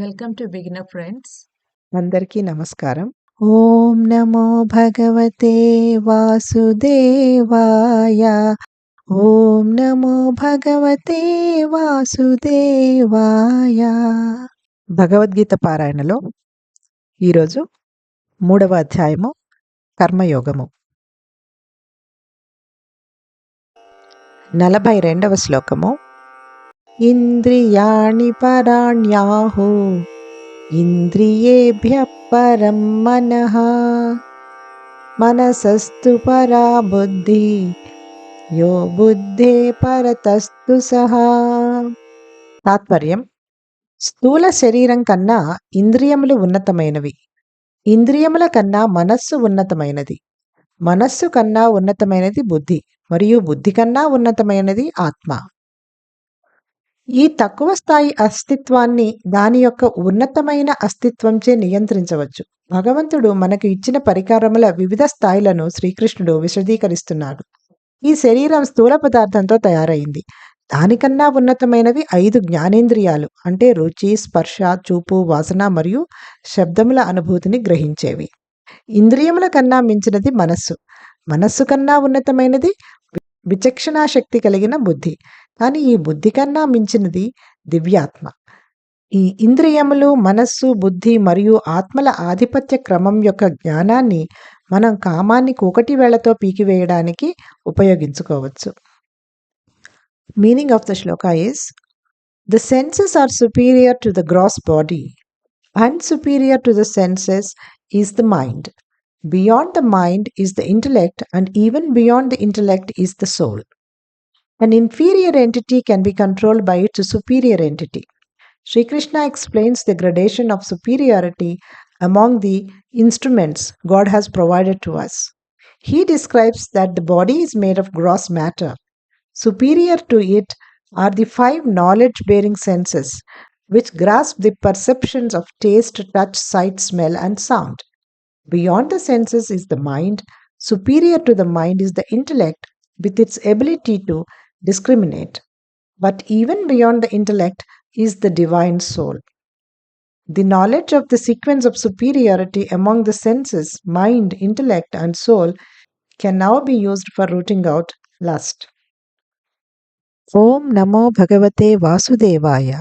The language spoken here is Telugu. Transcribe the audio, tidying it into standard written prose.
Welcome to beginner friends. అందరికీ నమస్కారం. ఓం నమో భగవతే వాసుదేవాయ. ఓం నమో భగవతే వాసుదేవాయ. భగవద్గీత పారాయణలో ఈరోజు 3వ అధ్యాయము కర్మయోగము. 42వ శ్లోకము. ఇంద్రియాణి పరాణ్యాహు ఇంద్రియేభ్యః పరం మనః మనసస్తు పరా బుద్ధి యో బుద్ధే పరతస్తు సహా. తాత్పర్యం: స్థూల శరీరం కన్నా ఇంద్రియములు ఉన్నతమైనవి, ఇంద్రియముల కన్నా మనస్సు ఉన్నతమైనది, మనస్సు కన్నా ఉన్నతమైనది బుద్ధి, మరియు బుద్ధి కన్నా ఉన్నతమైనది ఆత్మ. ఈ తక్కువ స్థాయి అస్తిత్వాన్ని దాని యొక్క ఉన్నతమైన అస్తిత్వంచే నియంత్రించవచ్చు. భగవంతుడు మనకు ఇచ్చిన పరికరముల వివిధ స్థాయిలను శ్రీకృష్ణుడు విశదీకరిస్తున్నాడు. ఈ శరీరం స్థూల పదార్థంతో తయారైంది. దానికన్నా ఉన్నతమైనవి 5 జ్ఞానేంద్రియాలు, అంటే రుచి, స్పర్శ, చూపు, వాసన మరియు శబ్దముల అనుభూతిని గ్రహించేవి. ఇంద్రియముల కన్నా మించినది మనస్సు. మనస్సు కన్నా ఉన్నతమైనది విచక్షణా శక్తి కలిగిన బుద్ధి. కానీ ఈ బుద్ధి కన్నా మించినది దివ్యాత్మ. ఈ ఇంద్రియములు, మనస్సు, బుద్ధి మరియు ఆత్మల ఆధిపత్య క్రమం యొక్క జ్ఞానాన్ని మనం కామాన్ని కూకటి వేళ్లతో పీకివేయడానికి ఉపయోగించుకోవచ్చు. Meaning of the shloka is: the senses are superior to the gross body and superior to the senses is the mind. Beyond the mind is the intellect, and even beyond the intellect is the soul. An inferior entity can be controlled by its superior entity. Sri Krishna explains the gradation of superiority among the instruments God has provided to us. He describes that the body is made of gross matter. Superior to it are the 5 knowledge-bearing senses, which grasp the perceptions of taste, touch, sight, smell, and sound. Beyond the senses is the mind. Superior to the mind is the intellect, with its ability to discriminate. But even beyond the intellect is the divine soul. The knowledge of the sequence of superiority among the senses, mind, intellect, and soul can now be used for rooting out lust. ఓం నమో భగవతే వాసుదేవాయ.